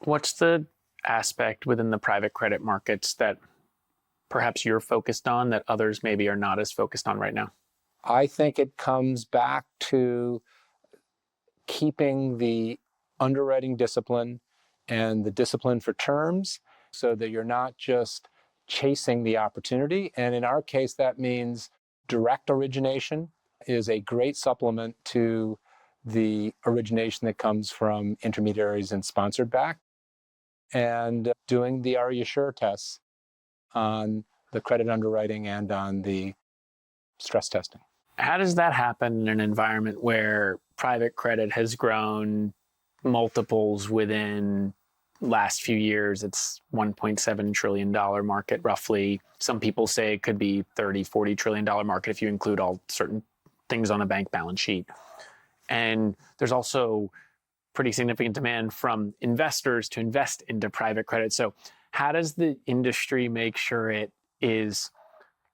What's the aspect within the private credit markets that perhaps you're focused on that others maybe are not as focused on right now? I think it comes back to keeping the underwriting discipline and the discipline for terms so that you're not just chasing the opportunity. And in our case, that means direct origination is a great supplement to the origination that comes from intermediaries and sponsored back, and doing the Are You Sure tests on the credit underwriting and on the stress testing. How does that happen in an environment where private credit has grown multiples within last few years? It's $1.7 trillion market roughly. Some people say it could be $30-40 trillion market if you include all certain things on a bank balance sheet. And there's also pretty significant demand from investors to invest into private credit. So how does the industry make sure it is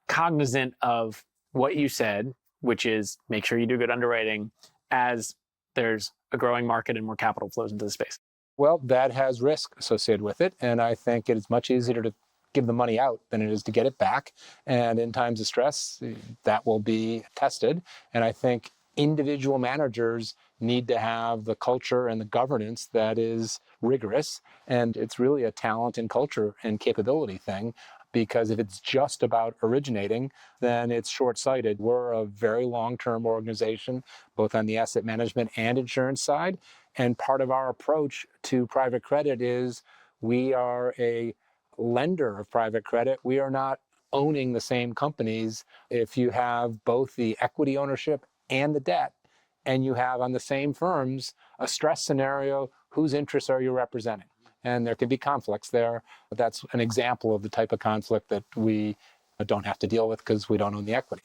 cognizant of what you said, which is make sure you do good underwriting as there's a growing market and more capital flows into the space? Well, that has risk associated with it. And I think it is much easier to give the money out than it is to get it back. And in times of stress, that will be tested. And I think individual managers need to have the culture and the governance that is rigorous. And it's really a talent and culture and capability thing. Because if it's just about originating, then it's short-sighted. We're a very long-term organization, both on the asset management and insurance side. And part of our approach to private credit is we are a lender of private credit. We are not owning the same companies. If you have both the equity ownership and the debt, and you have on the same firms a stress scenario, whose interests are you representing? And there can be conflicts there. But that's an example of the type of conflict that we don't have to deal with because we don't own the equity.